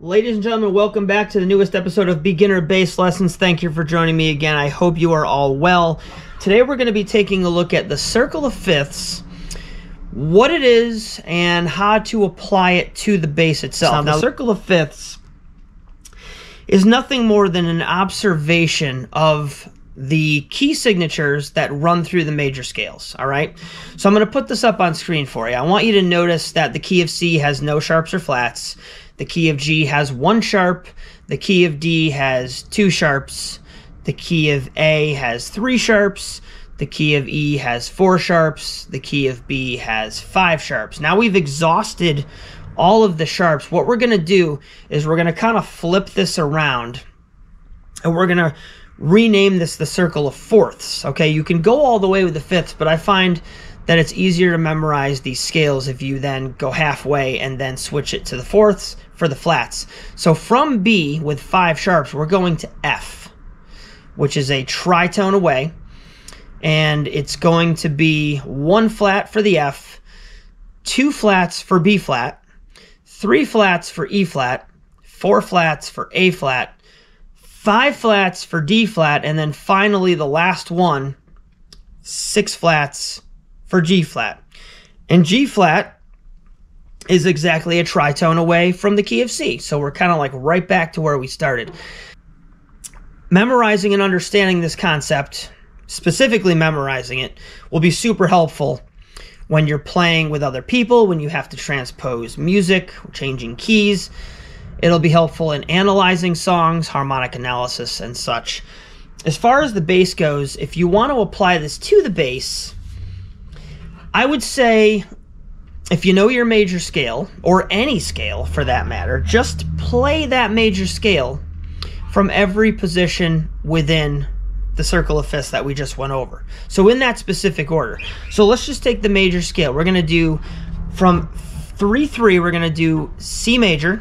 Ladies and gentlemen, welcome back to the newest episode of Beginner Bass Lessons. Thank you for joining me again. I hope you are all well. Today we're going to be taking a look at the circle of fifths, what it is, and how to apply it to the bass itself. Now, the circle of fifths is nothing more than an observation of the key signatures that run through the major scales, all right? So I'm going to put this up on screen for you. I want you to notice that the key of C has no sharps or flats. The key of G has one sharp. The key of D has two sharps. The key of A has three sharps. The key of E has four sharps. The key of B has five sharps. Now we've exhausted all of the sharps. What we're going to do is we're going to kind of flip this around, and we're going to rename this the circle of fourths. Okay, you can go all the way with the fifths, but I find that it's easier to memorize these scales if you then go halfway and then switch it to the fourths for the flats. So from B with five sharps, we're going to F, which is a tritone away, and it's going to be one flat for the F, two flats for B flat, three flats for E flat, four flats for A flat, five flats for D flat, and then finally the last one, six flats for G flat. And G flat is exactly a tritone away from the key of C. So we're kind of like right back to where we started. Memorizing and understanding this concept, specifically memorizing it, will be super helpful when you're playing with other people, when you have to transpose music, changing keys. It'll be helpful in analyzing songs, harmonic analysis, and such. As far as the bass goes, if you want to apply this to the bass, I would say if you know your major scale, or any scale for that matter, just play that major scale from every position within the circle of fifths that we just went over. So in that specific order. So let's just take the major scale. We're going to do from 3-3, we're going to do C major.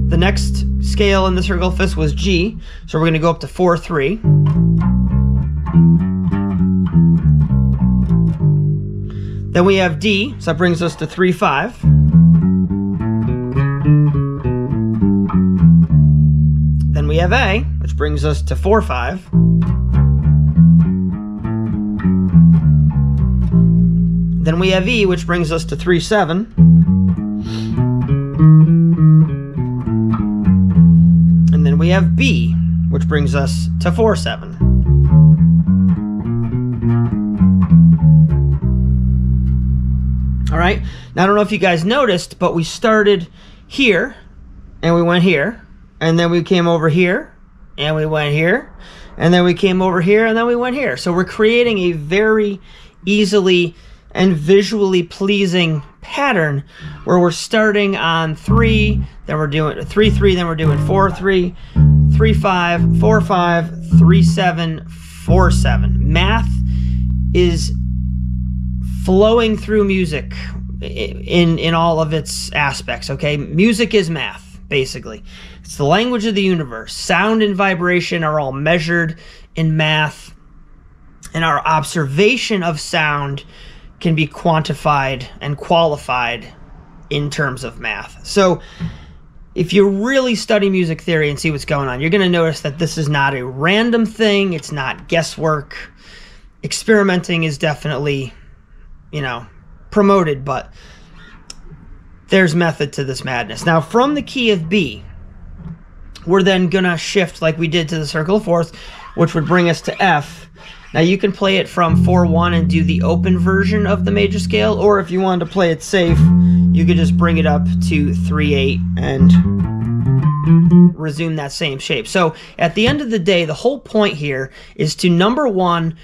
The next scale in the circle of fifths was G, so we're going to go up to 4-3. Then we have D, so that brings us to 3-5. Then we have A, which brings us to 4-5. Then we have E, which brings us to 3-7. And then we have B, which brings us to 4-7. All right, now I don't know if you guys noticed, but we started here, and we went here, and then we came over here, and we went here, and then we came over here, and then we went here. So we're creating a very easily and visually pleasing pattern where we're starting on 3, then we're doing 3-3, then we're doing 4-3, 3-5, 4-5, 3-7, 4-7. Math is flowing through music in all of its aspects, okay? Music is math, basically. It's the language of the universe. Sound and vibration are all measured in math, and our observation of sound can be quantified and qualified in terms of math. So if you really study music theory and see what's going on, you're going to notice that this is not a random thing. It's not guesswork. Experimenting is definitely, promoted, but there's method to this madness. Now, from the key of B, we're then going to shift like we did to the circle of fourths, which would bring us to F. Now, you can play it from 4-1 and do the open version of the major scale, or if you wanted to play it safe, you could just bring it up to 3-8 and resume that same shape. So, at the end of the day, the whole point here is to, number one,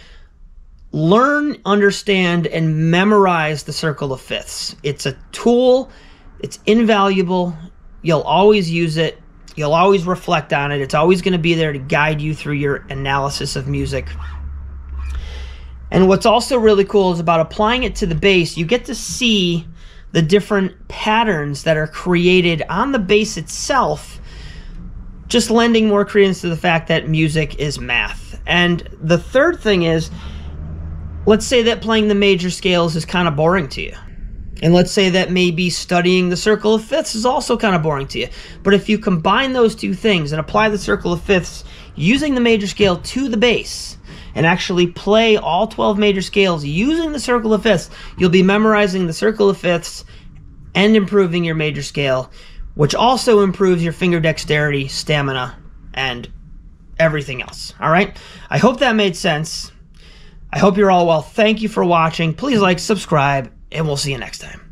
learn, understand, and memorize the circle of fifths. It's a tool. It's invaluable. You'll always use it. You'll always reflect on it. It's always going to be there to guide you through your analysis of music. And what's also really cool is about applying it to the bass, you get to see the different patterns that are created on the bass itself, just lending more credence to the fact that music is math. And the third thing is, let's say that playing the major scales is kind of boring to you. And let's say that maybe studying the circle of fifths is also kind of boring to you. But if you combine those two things and apply the circle of fifths using the major scale to the bass, and actually play all 12 major scales using the circle of fifths, you'll be memorizing the circle of fifths and improving your major scale, which also improves your finger dexterity, stamina, and everything else. All right? I hope that made sense. I hope you're all well. Thank you for watching. Please like, subscribe, and we'll see you next time.